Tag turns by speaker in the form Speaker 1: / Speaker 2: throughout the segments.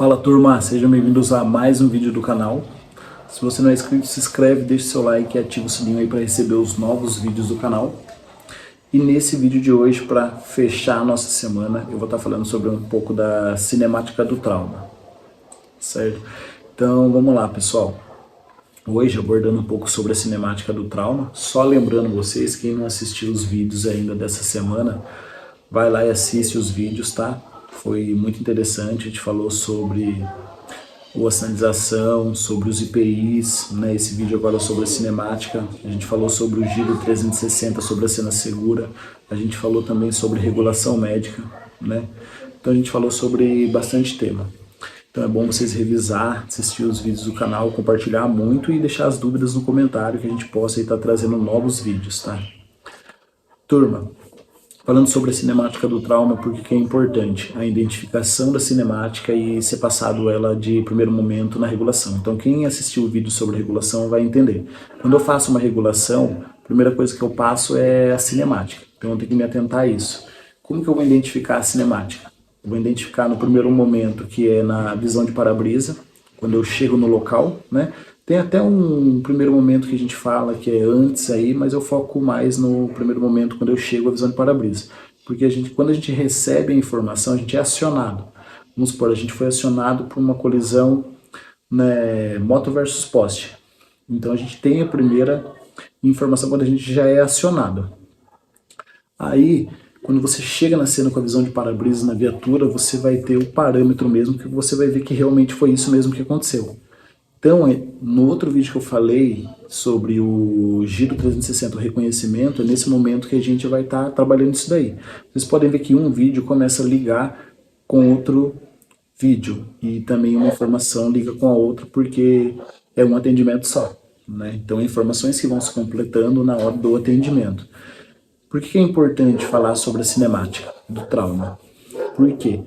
Speaker 1: Fala turma, sejam bem-vindos a mais um vídeo do canal. Se você não é inscrito, se inscreve, deixa seu like e ativa o sininho aí para receber os novos vídeos do canal. E nesse vídeo de hoje, para fechar a nossa semana, eu vou estar falando sobre um pouco da cinemática do trauma, certo? Então vamos lá, pessoal. Hoje abordando um pouco sobre a cinemática do trauma, só lembrando vocês, quem não assistiu os vídeos ainda dessa semana, vai lá e assiste os vídeos, tá? Foi muito interessante, a gente falou sobre a sinalização, sobre os IPIs, né? Esse vídeo agora é sobre a cinemática, a gente falou sobre o giro 360, sobre a cena segura, a gente falou também sobre regulação médica, né? Então a gente falou sobre bastante tema. Então é bom vocês revisar, assistir os vídeos do canal, compartilhar muito e deixar as dúvidas no comentário que a gente possa estar trazendo novos vídeos, tá? Turma, falando sobre a cinemática do trauma, porque que é importante a identificação da cinemática e ser passado ela de primeiro momento na regulação. Então quem assistiu o vídeo sobre regulação vai entender. Quando eu faço uma regulação, a primeira coisa que eu passo é a cinemática. Então eu tenho que me atentar a isso. Como que eu vou identificar a cinemática? Eu vou identificar no primeiro momento, que é na visão de para-brisa, quando eu chego no local, né? Tem até um primeiro momento que a gente fala que é antes aí, mas eu foco mais no primeiro momento quando eu chego à visão de para-brisa. Porque quando a gente recebe a informação, a gente é acionado. Vamos supor, a gente foi acionado por uma colisão, né, moto versus poste. Então a gente tem a primeira informação quando a gente já é acionado. Aí, quando você chega na cena com a visão de para-brisa na viatura, você vai ter o parâmetro mesmo, que você vai ver que realmente foi isso mesmo que aconteceu. Então, no outro vídeo que eu falei sobre o giro 360, o reconhecimento, é nesse momento que a gente vai estar trabalhando isso daí. Vocês podem ver que um vídeo começa a ligar com outro vídeo e também uma informação liga com a outra porque é um atendimento só, né? Então, informações que vão se completando na hora do atendimento. Por que é importante falar sobre a cinemática do trauma? Por quê?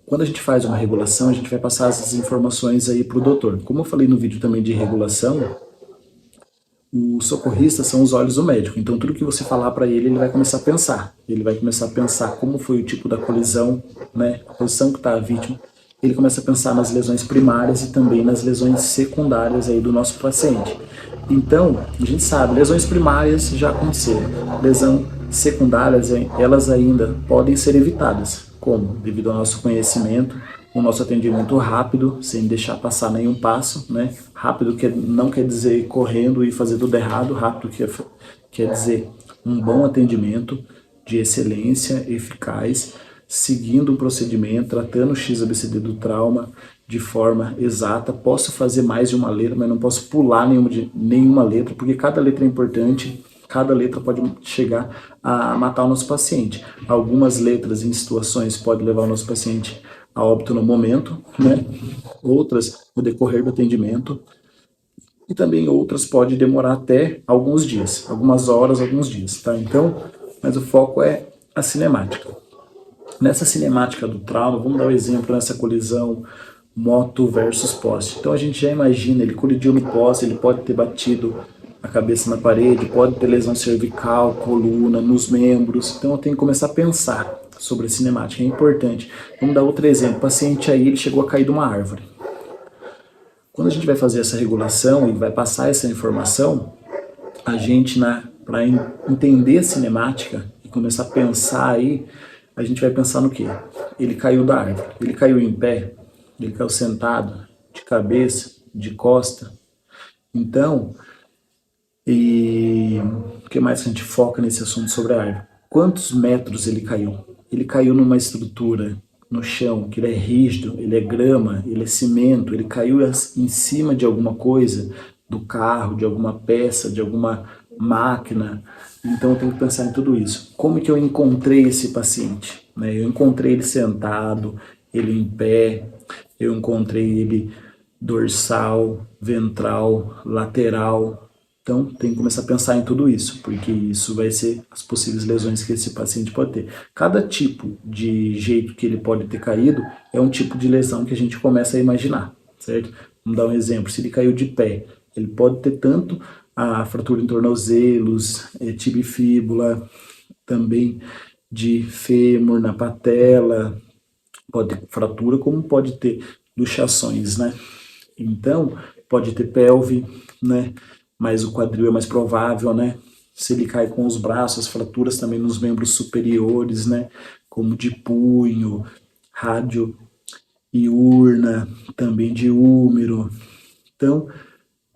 Speaker 1: Quando a gente faz uma regulação, a gente vai passar essas informações aí para o doutor. Como eu falei no vídeo também de regulação, os socorristas são os olhos do médico. Então tudo que você falar para ele, ele vai começar a pensar. Ele vai começar a pensar como foi o tipo da colisão, né? A posição que está a vítima. Ele começa a pensar nas lesões primárias e também nas lesões secundárias aí do nosso paciente. Então, a gente sabe, lesões primárias já aconteceram. Lesão secundárias, elas ainda podem ser evitadas. Como? Devido ao nosso conhecimento, o nosso atendimento rápido, sem deixar passar nenhum passo, né? Rápido não quer dizer correndo e fazer tudo errado, rápido quer dizer um bom atendimento de excelência, eficaz, seguindo um procedimento, tratando o XABCD do trauma de forma exata. Posso fazer mais de uma letra, mas não posso pular nenhuma letra, porque cada letra é importante. Cada letra pode chegar a matar o nosso paciente. Algumas letras em situações podem levar o nosso paciente a óbito no momento, né? Outras no decorrer do atendimento. E também outras podem demorar até alguns dias, algumas horas, alguns dias, tá? Então, mas o foco é a cinemática. Nessa cinemática do trauma, vamos dar um exemplo nessa colisão moto versus poste. Então a gente já imagina, ele colidiu no poste, ele pode ter batido a cabeça na parede, pode ter lesão cervical, coluna, nos membros. Então eu tenho que começar a pensar sobre a cinemática, é importante. Vamos dar outro exemplo, o paciente aí, ele chegou a cair de uma árvore. Quando a gente vai fazer essa regulação e vai passar essa informação, a gente, para entender a cinemática e começar a pensar aí, a gente vai pensar no quê? Ele caiu da árvore, ele caiu em pé, ele caiu sentado, de cabeça, de costa. Então, e o que mais que a gente foca nesse assunto sobre a árvore? Quantos metros ele caiu? Ele caiu numa estrutura no chão, que ele é rígido, ele é grama, ele é cimento, ele caiu em cima de alguma coisa, do carro, de alguma peça, de alguma máquina. Então eu tenho que pensar em tudo isso. Como que eu encontrei esse paciente? Eu encontrei ele sentado, ele em pé, eu encontrei ele dorsal, ventral, lateral. Então tem que começar a pensar em tudo isso, porque isso vai ser as possíveis lesões que esse paciente pode ter. Cada tipo de jeito que ele pode ter caído é um tipo de lesão que a gente começa a imaginar, certo? Vamos dar um exemplo, se ele caiu de pé, ele pode ter tanto a fratura em tornozelos, tibia e fíbula, também de fêmur na patela, pode ter fratura, como pode ter luxações, né? Então, pode ter pelve, né? Mas o quadril é mais provável, né? Se ele cai com os braços, as fraturas também nos membros superiores, né? Como de punho, rádio e urna, também de úmero. Então,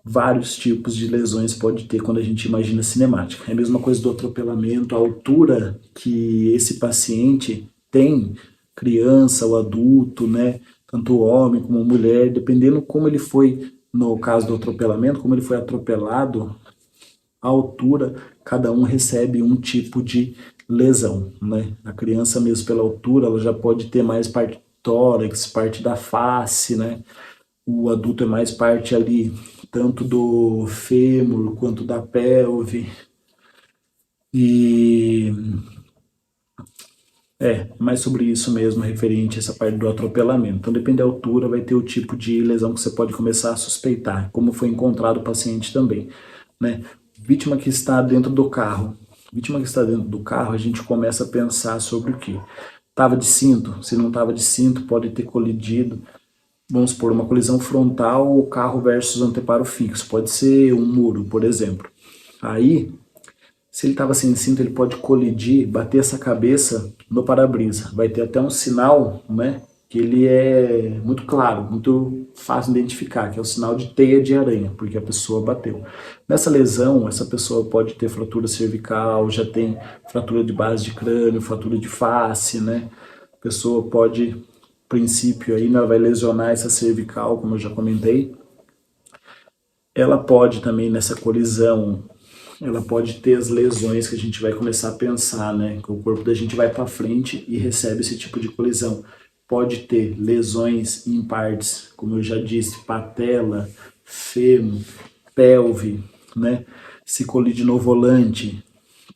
Speaker 1: vários tipos de lesões pode ter quando a gente imagina cinemática. É a mesma coisa do atropelamento, a altura que esse paciente tem, criança ou adulto, né? Tanto homem como mulher, dependendo como ele foi, no caso do atropelamento, como ele foi atropelado, a altura, cada um recebe um tipo de lesão, né? A criança mesmo pela altura, ela já pode ter mais parte do tórax, parte da face, né? O adulto é mais parte ali, tanto do fêmur quanto da pelve. E mais sobre isso mesmo, referente a essa parte do atropelamento. Então, depende da altura, vai ter o tipo de lesão que você pode começar a suspeitar, como foi encontrado o paciente também, né? Vítima que está dentro do carro. Vítima que está dentro do carro, a gente começa a pensar sobre o quê? Estava de cinto? Se não estava de cinto, pode ter colidido. Vamos supor, uma colisão frontal, o carro versus anteparo fixo. Pode ser um muro, por exemplo. Aí, se ele estava sem cinto, ele pode colidir, bater essa cabeça no para-brisa. Vai ter até um sinal, né? Que ele é muito claro, muito fácil de identificar, que é o sinal de teia de aranha, porque a pessoa bateu. Nessa lesão, essa pessoa pode ter fratura cervical, já tem fratura de base de crânio, fratura de face, né? A pessoa pode, princípio aí, ela vai lesionar essa cervical, como eu já comentei. Ela pode também, nessa colisão, ela pode ter as lesões que a gente vai começar a pensar, né? Que o corpo da gente vai para frente e recebe esse tipo de colisão. Pode ter lesões em partes, como eu já disse, patela, fêmur, pelve, né? Se colide no volante,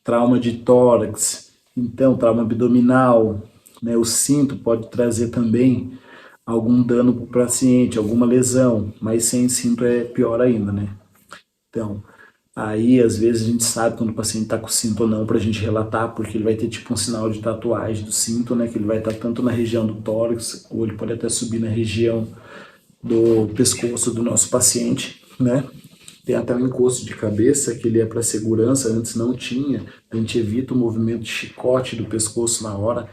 Speaker 1: trauma de tórax, então trauma abdominal, né? O cinto pode trazer também algum dano para o paciente, alguma lesão, mas sem cinto é pior ainda, né? Então, aí às vezes a gente sabe quando o paciente está com cinto ou não para a gente relatar, porque ele vai ter tipo um sinal de tatuagem do cinto, né? Que ele vai estar tanto na região do tórax, ou ele pode até subir na região do pescoço do nosso paciente, né? Tem até um encosto de cabeça, que ele é para segurança, antes não tinha, a gente evita o movimento de chicote do pescoço na hora.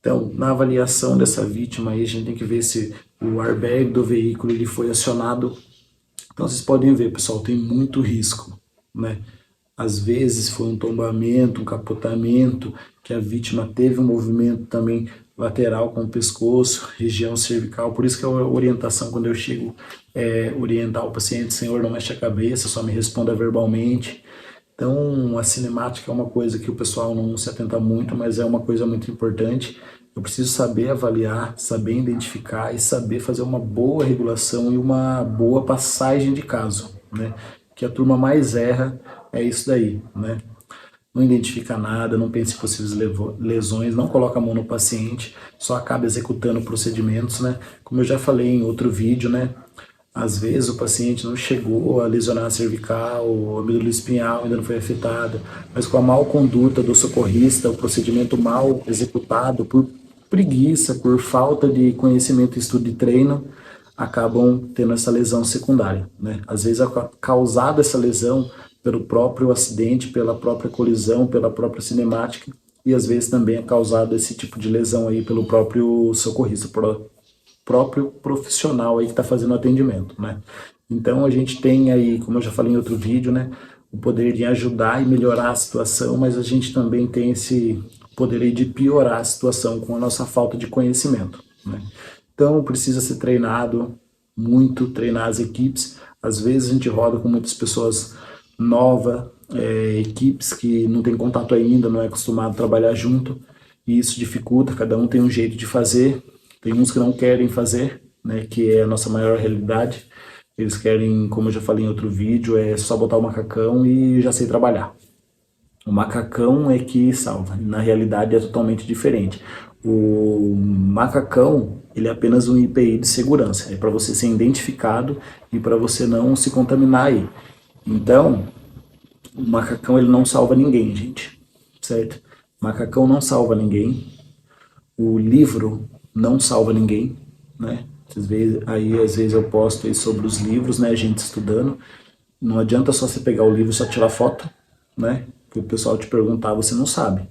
Speaker 1: Então, na avaliação dessa vítima aí, a gente tem que ver se o airbag do veículo ele foi acionado. Então, vocês podem ver, pessoal, tem muito risco, né? Às vezes foi um tombamento, um capotamento, que a vítima teve um movimento também lateral com o pescoço, região cervical. Por isso que a orientação, quando eu chego orientar o paciente, senhor, não mexe a cabeça, só me responda verbalmente. Então, a cinemática é uma coisa que o pessoal não se atenta muito, mas é uma coisa muito importante. Eu preciso saber avaliar, saber identificar e saber fazer uma boa regulação e uma boa passagem de caso, né? Que a turma mais erra é isso daí, né? Não identifica nada, não pensa em possíveis lesões, não coloca a mão no paciente, só acaba executando procedimentos, né? Como eu já falei em outro vídeo, né? Às vezes o paciente não chegou a lesionar a cervical, a medula espinhal ainda não foi afetada, mas com a mal conduta do socorrista, o procedimento mal executado, por preguiça, por falta de conhecimento e estudo de treino, acabam tendo essa lesão secundária, né? Às vezes é causada essa lesão pelo próprio acidente, pela própria colisão, pela própria cinemática, e às vezes também é causado esse tipo de lesão aí pelo próprio socorrista, próprio profissional aí que está fazendo o atendimento, né? Então a gente tem aí, como eu já falei em outro vídeo, né, o poder de ajudar e melhorar a situação, mas a gente também tem esse poder aí de piorar a situação com a nossa falta de conhecimento, né? Então precisa ser treinado, muito treinar as equipes. Às vezes a gente roda com muitas pessoas novas, equipes que não tem contato ainda, não é acostumado a trabalhar junto, e isso dificulta, cada um tem um jeito de fazer. Tem uns que não querem fazer, né, que é a nossa maior realidade. Eles querem, como eu já falei em outro vídeo, é só botar o macacão e já sei trabalhar. O macacão é que salva, na realidade é totalmente diferente. O macacão, ele é apenas um IPI de segurança, é para você ser identificado e para você não se contaminar aí. Então, o macacão ele não salva ninguém, gente, certo? O macacão não salva ninguém, o livro não salva ninguém, né? Às vezes eu posto aí sobre os livros, né, a gente estudando. Não adianta só você pegar o livro e só tirar foto, né? Porque o pessoal te perguntar, você não sabe.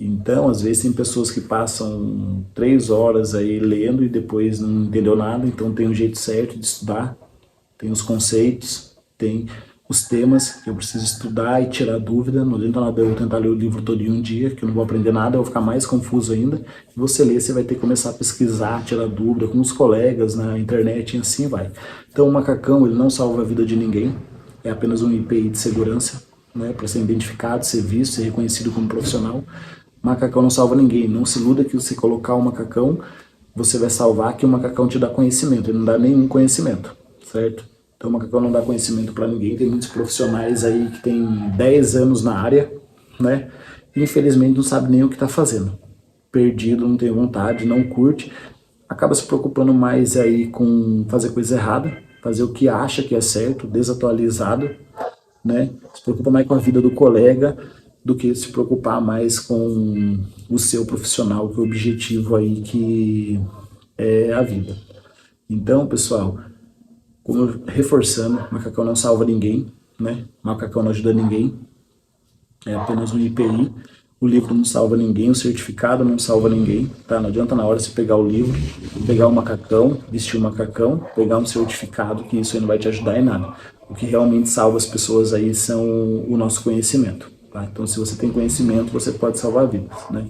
Speaker 1: Então, às vezes tem pessoas que passam 3 horas aí lendo e depois não entendeu nada, então tem um jeito certo de estudar, tem os conceitos, tem os temas que eu preciso estudar e tirar dúvida. Não adianta nada eu tentar ler o livro todo em um dia, que eu não vou aprender nada, eu vou ficar mais confuso ainda. E você ler, você vai ter que começar a pesquisar, tirar dúvida com os colegas na internet e assim vai. Então o macacão, ele não salva a vida de ninguém, é apenas um IPI de segurança, né, para ser identificado, ser visto, ser reconhecido como profissional. Macacão não salva ninguém, não se iluda que você colocar o macacão, você vai salvar, que o macacão te dá conhecimento, ele não dá nenhum conhecimento, certo? Então o macacão não dá conhecimento para ninguém, tem muitos profissionais aí que tem 10 anos na área, né? E infelizmente não sabe nem o que está fazendo. Perdido, não tem vontade, não curte, acaba se preocupando mais aí com fazer coisa errada, fazer o que acha que é certo, desatualizado, né? Se preocupa mais com a vida do colega do que se preocupar mais com o seu profissional, que é o objetivo aí que é a vida. Então, pessoal, como reforçando, macacão não salva ninguém, né? Macacão não ajuda ninguém, é apenas um IPI. O livro não salva ninguém, o certificado não salva ninguém, tá? Não adianta na hora você pegar o livro, pegar o macacão, vestir o macacão, pegar um certificado, que isso aí não vai te ajudar em nada. O que realmente salva as pessoas aí são o nosso conhecimento, tá? Então, se você tem conhecimento, você pode salvar vidas, né?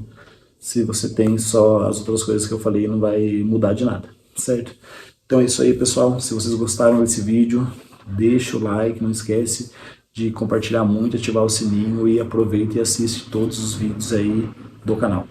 Speaker 1: Se você tem só as outras coisas que eu falei, não vai mudar de nada, certo? Então é isso aí, pessoal. Se vocês gostaram desse vídeo, deixa o like, não esquece de compartilhar muito, ativar o sininho e aproveita e assiste todos os vídeos aí do canal.